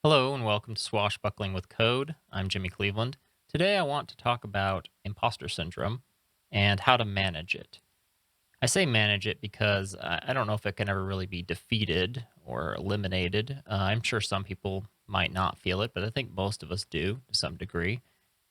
Hello and welcome to Swashbuckling with Code. I'm Jimmy Cleveland. Today I want to talk about imposter syndrome and how to manage it. I say manage it because I don't know if it can ever really be defeated or eliminated. I'm sure some people might not feel it, but I think most of us do to some degree.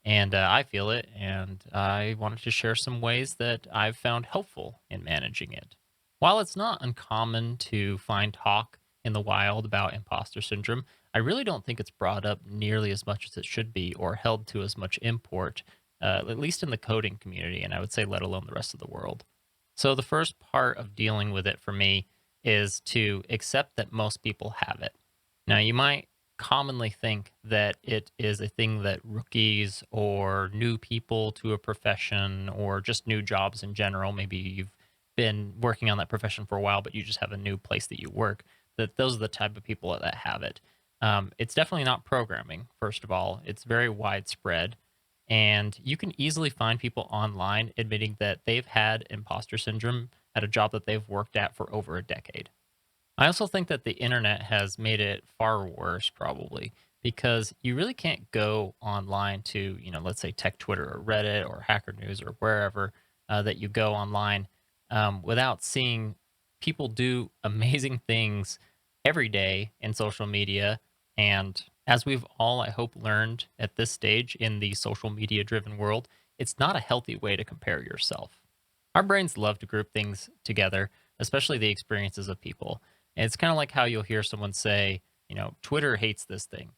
And I feel it, and I wanted to share some ways that I've found helpful in managing it. While it's not uncommon to find talk in the wild about imposter syndrome, I really don't think it's brought up nearly as much as it should be or held to as much import, at least in the coding community, and I would say let alone the rest of the world. So, the first part of dealing with it for me is to accept that most people have it. Now, you might commonly think that it is a thing that rookies or new people to a profession or just new jobs in general, maybe you've been working on that profession for a while, but you just have a new place that you work, that those are the type of people that have it. It's definitely not programming, first of all. It's very widespread. And you can easily find people online admitting that they've had imposter syndrome at a job that they've worked at for over a decade. I also think that the internet has made it far worse, probably, because you really can't go online to, let's say Tech Twitter or Reddit or Hacker News or wherever that you go online without seeing people do amazing things every day in social media. And as we've all, I hope, learned at this stage in the social media driven world, it's not a healthy way to compare yourself. Our brains love to group things together, especially the experiences of people. And it's kind of like how you'll hear someone say, Twitter hates this thing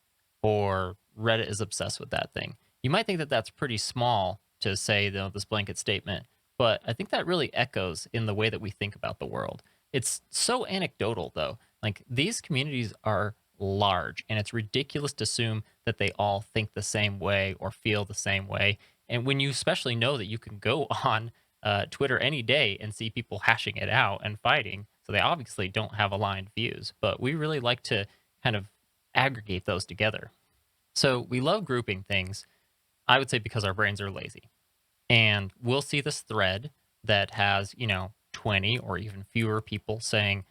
or Reddit is obsessed with that thing. You might think that that's pretty small to say, this blanket statement, but I think that really echoes in the way that we think about the world. It's so anecdotal, though. Like these communities are large, and it's ridiculous to assume that they all think the same way or feel the same way. And when you especially know that you can go on Twitter any day and see people hashing it out and fighting. So they obviously don't have aligned views, but we really like to kind of aggregate those together. So we love grouping things, I would say because our brains are lazy. And we'll see this thread that has, 20 or even fewer people saying,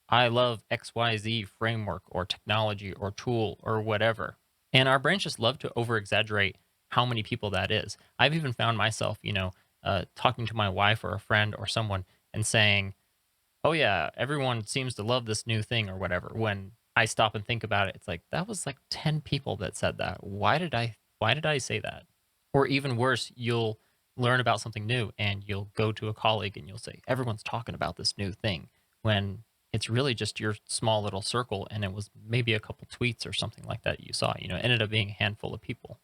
I love XYZ framework or technology or tool or whatever. And our brains just love to over exaggerate how many people that is. I've even found myself, talking to my wife or a friend or someone and saying, oh, yeah, everyone seems to love this new thing or whatever. When I stop and think about it, it's like, that was like 10 people that said that. Why did I say that? Or even worse, you'll learn about something new and you'll go to a colleague and you'll say, everyone's talking about this new thing when it's really just your small little circle and it was maybe a couple tweets or something like that you saw, it ended up being a handful of people.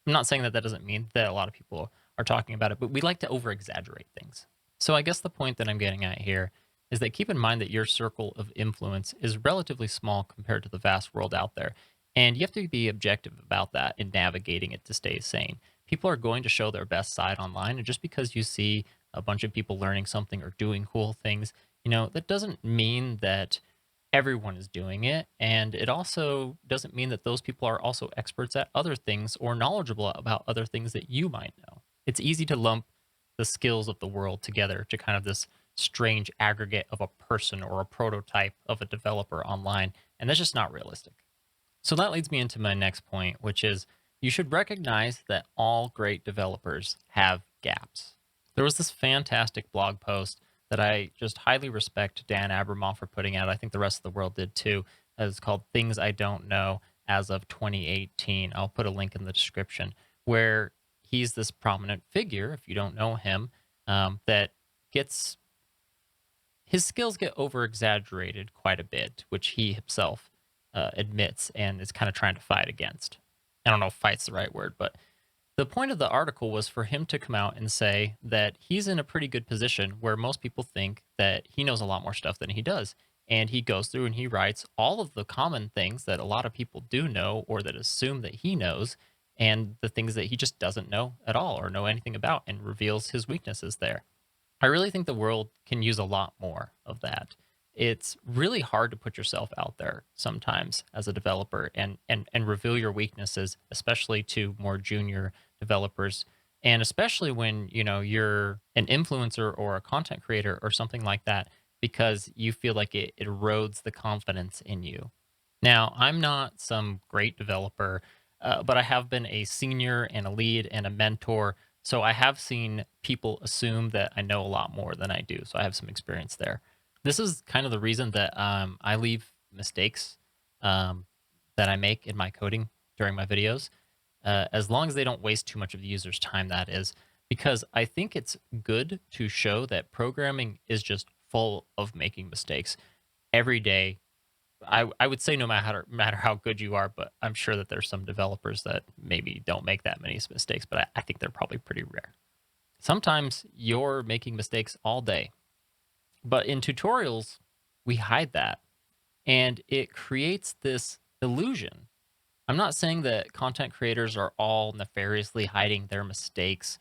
I'm not saying that that doesn't mean that a lot of people are talking about it, but we like to over exaggerate things. So I guess the point that I'm getting at here is that keep in mind that your circle of influence is relatively small compared to the vast world out there. And you have to be objective about that in navigating it to stay sane. People are going to show their best side online. And just because you see a bunch of people learning something or doing cool things, that doesn't mean that everyone is doing it. And it also doesn't mean that those people are also experts at other things or knowledgeable about other things that you might know. It's easy to lump the skills of the world together to kind of this strange aggregate of a person or a prototype of a developer online. And that's just not realistic. So that leads me into my next point, which is you should recognize that all great developers have gaps. There was this fantastic blog post that I just highly respect Dan Abramov for putting out. I think the rest of the world did too. It's called Things I Don't Know as of 2018. I'll put a link in the description where he's this prominent figure, if you don't know him, that gets his skills get over exaggerated quite a bit, which he himself admits and is kind of trying to fight against. I don't know if fight's the right word, but the point of the article was for him to come out and say that he's in a pretty good position where most people think that he knows a lot more stuff than he does. And he goes through and he writes all of the common things that a lot of people do know or that assume that he knows, and the things that he just doesn't know at all or know anything about, and reveals his weaknesses there. I really think the world can use a lot more of that. It's really hard to put yourself out there sometimes as a developer and reveal your weaknesses, especially to more junior developers. And especially when, you're an influencer or a content creator or something like that, because you feel like it erodes the confidence in you. Now, I'm not some great developer, but I have been a senior and a lead and a mentor. So I have seen people assume that I know a lot more than I do. So I have some experience there. This is kind of the reason that I leave mistakes um, that I make in my coding during my videos, as long as they don't waste too much of the user's time, that is, because I think it's good to show that programming is just full of making mistakes every day. I would say no matter how good you are, but I'm sure that there's some developers that maybe don't make that many mistakes, but I think they're probably pretty rare. Sometimes you're making mistakes all day, but in tutorials, we hide that and it creates this illusion. I'm not saying that content creators are all nefariously hiding their mistakes.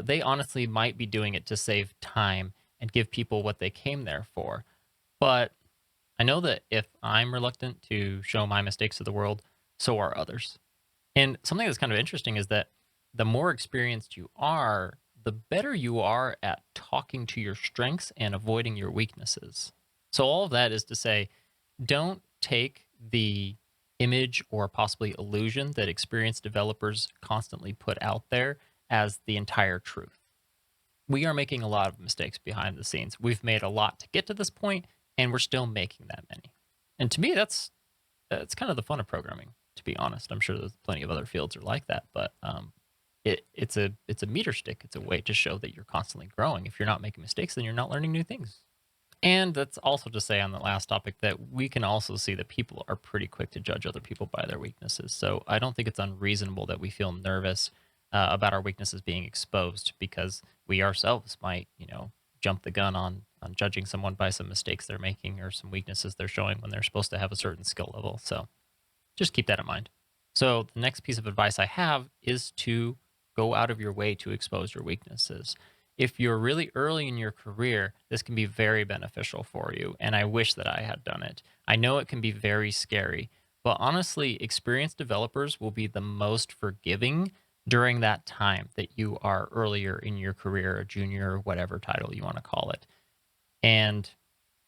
They honestly might be doing it to save time and give people what they came there for. But I know that if I'm reluctant to show my mistakes to the world, so are others. And something that's kind of interesting is that the more experienced you are, the better you are at talking to your strengths and avoiding your weaknesses. So, all of that is to say, don't take the image or possibly illusion that experienced developers constantly put out there as the entire truth. We are making a lot of mistakes behind the scenes. We've made a lot to get to this point, and we're still making that many. And to me, that's kind of the fun of programming. To be honest, I'm sure there's plenty of other fields are like that, but it's a meter stick. It's a way to show that you're constantly growing. If you're not making mistakes, then you're not learning new things. And that's also to say on the last topic that we can also see that people are pretty quick to judge other people by their weaknesses. So I don't think it's unreasonable that we feel nervous about our weaknesses being exposed because we ourselves might, jump the gun on judging someone by some mistakes they're making or some weaknesses they're showing when they're supposed to have a certain skill level. So just keep that in mind. So, the next piece of advice I have is to go out of your way to expose your weaknesses. If you're really early in your career, this can be very beneficial for you. And I wish that I had done it. I know it can be very scary, but honestly, experienced developers will be the most forgiving during that time that you are earlier in your career, a junior, whatever title you want to call it. And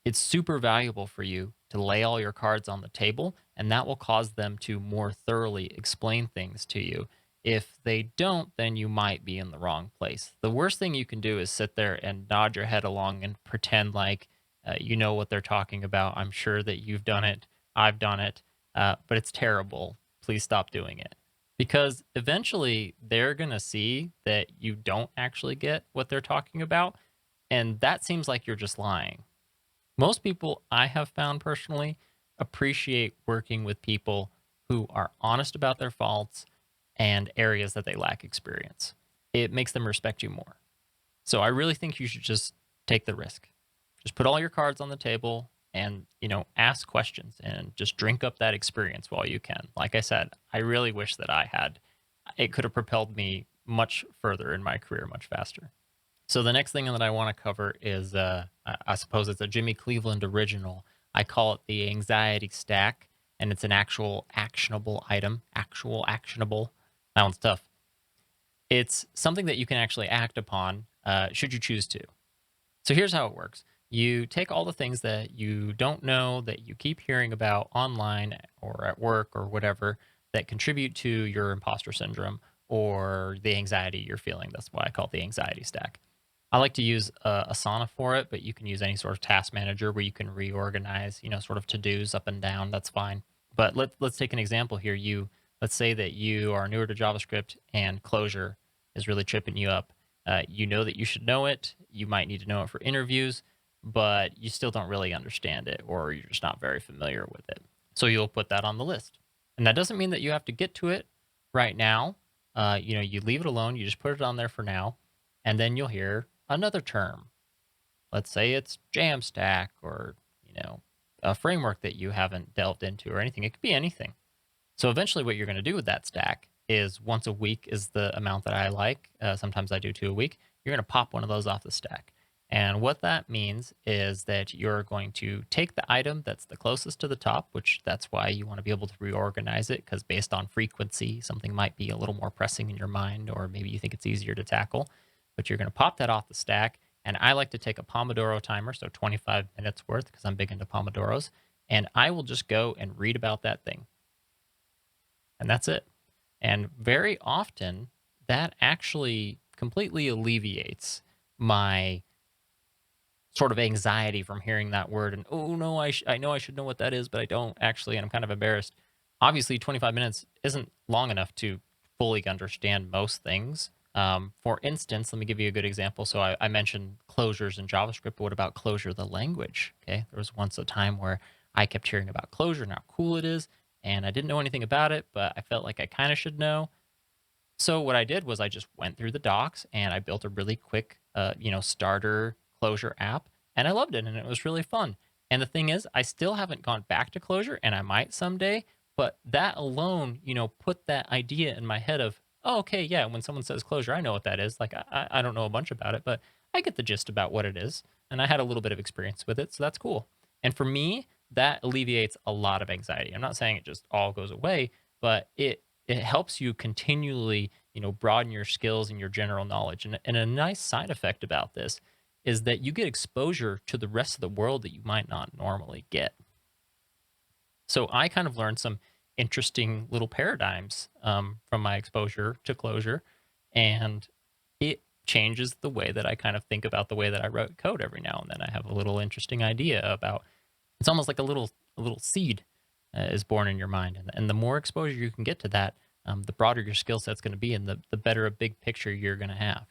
it's super valuable for you to lay all your cards on the table, and that will cause them to more thoroughly explain things to you. If they don't, then you might be in the wrong place. The worst thing you can do is sit there and nod your head along and pretend like you know what they're talking about. I'm sure that you've done it, I've done it, but it's terrible. Please stop doing it. Because eventually they're going to see that you don't actually get what they're talking about, and that seems like you're just lying. Most people I have found personally appreciate working with people who are honest about their faults and areas that they lack experience. It makes them respect you more. So I really think you should just take the risk. Just put all your cards on the table and, ask questions and just drink up that experience while you can. Like I said, I really wish that I had it could have propelled me much further in my career much faster. So the next thing that I want to cover is, I suppose it's a Jimmy Cleveland original. I call it the anxiety stack, and it's an actual actionable item. Actual actionable. That one's tough. It's something that you can actually act upon, should you choose to. So here's how it works. You take all the things that you don't know, that you keep hearing about online or at work or whatever, that contribute to your imposter syndrome or the anxiety you're feeling. That's why I call it the anxiety stack. I like to use Asana for it, but you can use any sort of task manager where you can reorganize, sort of to-dos up and down. That's fine. But let's take an example here. Let's say that you are newer to JavaScript and Clojure is really tripping you up. You know that you should know it. You might need to know it for interviews, but you still don't really understand it, or you're just not very familiar with it. So you'll put that on the list, and that doesn't mean that you have to get to it right now. You leave it alone. You just put it on there for now, and then you'll hear another term. Let's say it's Jamstack or, a framework that you haven't delved into or anything. It could be anything. So eventually what you're going to do with that stack is once a week is the amount that I like. Sometimes I do 2 a week. You're going to pop one of those off the stack. And what that means is that you're going to take the item that's the closest to the top, which that's why you want to be able to reorganize it, because based on frequency, something might be a little more pressing in your mind, or maybe you think it's easier to tackle. But you're going to pop that off the stack. And I like to take a Pomodoro timer, so 25 minutes worth, because I'm big into Pomodoros. and I will just go and read about that thing, and that's it. And very often, that actually completely alleviates my sort of anxiety from hearing that word and, "Oh, no, I know I should know what that is, but I don't actually, and I'm kind of embarrassed." Obviously, 25 minutes isn't long enough to fully understand most things. For instance, let me give you a good example. So I mentioned closures in JavaScript, but what about Clojure, the language? Okay, there was once a time where I kept hearing about Clojure and how cool it is, and I didn't know anything about it, but I felt like I kind of should know. So what I did was I just went through the docs and I built a really quick, starter Clojure app, and I loved it, and it was really fun. And the thing is, I still haven't gone back to Clojure, and I might someday. But that alone, put that idea in my head of, oh, okay, yeah. When someone says Clojure, I know what that is. Like I don't know a bunch about it, but I get the gist about what it is, and I had a little bit of experience with it, so that's cool. And for me, that alleviates a lot of anxiety. I'm not saying it just all goes away, but it helps you continually, broaden your skills and your general knowledge. And a nice side effect about this is that you get exposure to the rest of the world that you might not normally get. So I kind of learned some interesting little paradigms from my exposure to Clojure, and it changes the way that I kind of think about the way that I wrote code every now and then. I have a little interesting idea about. It's almost like a little seed is born in your mind, and the more exposure you can get to that, the broader your skill set's going to be, and the better a big picture you're going to have.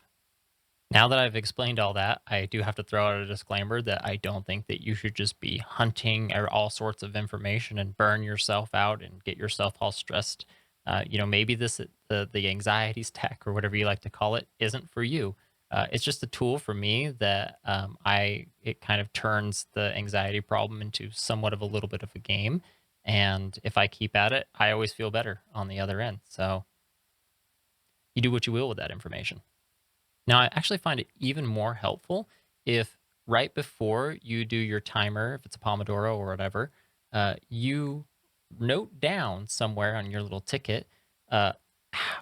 Now that I've explained all that, I do have to throw out a disclaimer that I don't think that you should just be hunting all sorts of information and burn yourself out and get yourself all stressed. Maybe the anxiety stack or whatever you like to call it isn't for you. It's just a tool for me that it kind of turns the anxiety problem into somewhat of a little bit of a game. And if I keep at it, I always feel better on the other end. So you do what you will with that information. Now, I actually find it even more helpful if right before you do your timer, if it's a Pomodoro or whatever, you note down somewhere on your little ticket uh,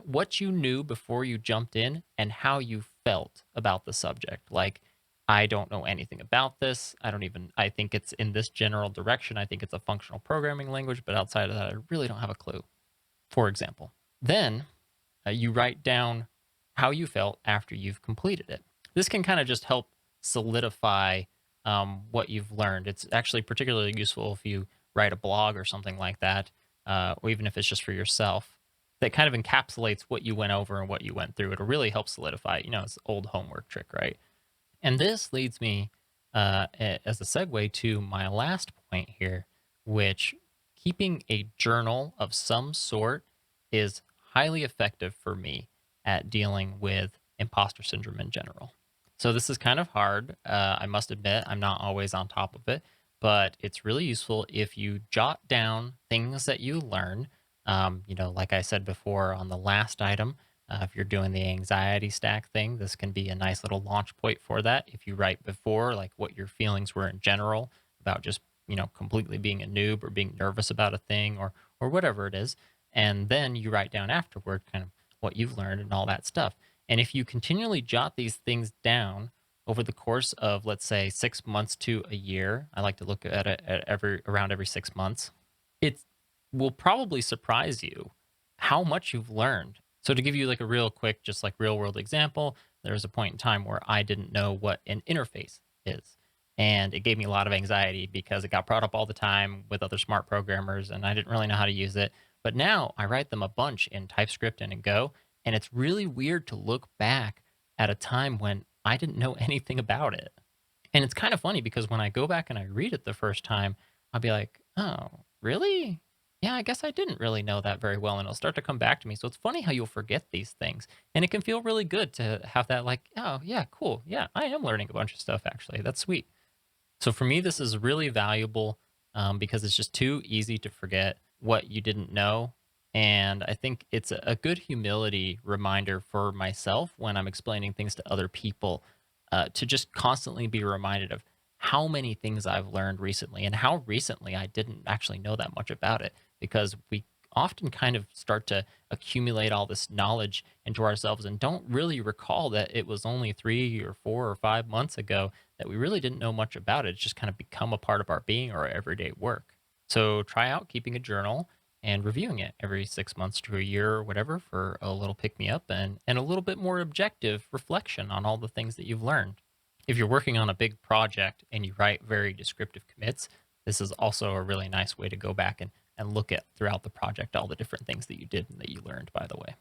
what you knew before you jumped in and how you felt about the subject. Like, I don't know anything about this. I think it's in this general direction. I think it's a functional programming language, but outside of that, I really don't have a clue, for example. Then you write down how you felt after you've completed it. This can kind of just help solidify what you've learned. It's actually particularly useful if you write a blog or something like that, or even if it's just for yourself. That kind of encapsulates what you went over and what you went through. It'll really help solidify it. It's an old homework trick, right? And this leads me as a segue to my last point here, which keeping a journal of some sort is highly effective for me at dealing with imposter syndrome in general. So this is kind of hard. I must admit, I'm not always on top of it, but it's really useful if you jot down things that you learn. Like I said before on the last item, if you're doing the anxiety stack thing, this can be a nice little launch point for that. If you write before, like what your feelings were in general about just, completely being a noob or being nervous about a thing or whatever it is. And then you write down afterward kind of what you've learned and all that stuff. And if you continually jot these things down over the course of, let's say, 6 months to a year, I like to look at it at around every 6 months, it will probably surprise you how much you've learned. So to give you like a real quick, just like real world example, there was a point in time where I didn't know what an interface is. And it gave me a lot of anxiety because it got brought up all the time with other smart programmers and I didn't really know how to use it. But now I write them a bunch in TypeScript and in Go. And it's really weird to look back at a time when I didn't know anything about it. And it's kind of funny because when I go back and I read it the first time, I'll be like, oh, really? Yeah, I guess I didn't really know that very well. And it'll start to come back to me. So it's funny how you'll forget these things. And it can feel really good to have that, like, oh, yeah, cool. Yeah, I am learning a bunch of stuff, actually. That's sweet. So for me, this is really valuable because it's just too easy to forget what you didn't know. And I think it's a good humility reminder for myself when I'm explaining things to other people to just constantly be reminded of how many things I've learned recently and how recently I didn't actually know that much about it because we often kind of start to accumulate all this knowledge into ourselves and don't really recall that it was only 3 or 4 or 5 months ago that we really didn't know much about it. It's just kind of become a part of our being or our everyday work. So try out keeping a journal and reviewing it every 6 months to a year or whatever for a little pick me up and a little bit more objective reflection on all the things that you've learned. If you're working on a big project and you write very descriptive commits, this is also a really nice way to go back and look at throughout the project all the different things that you did and that you learned, by the way.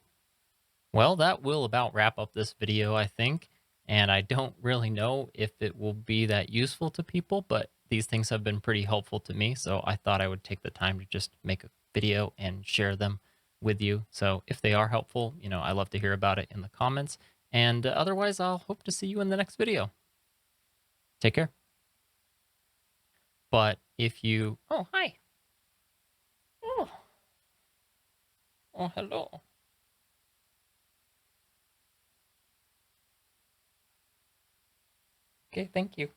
Well, that will about wrap up this video, I think. And I don't really know if it will be that useful to people, but these things have been pretty helpful to me. So I thought I would take the time to just make a video and share them with you. So if they are helpful, I love to hear about it in the comments. And otherwise, I'll hope to see you in the next video. Take care. But if you, oh, hi. Oh, oh, hello. Okay, thank you.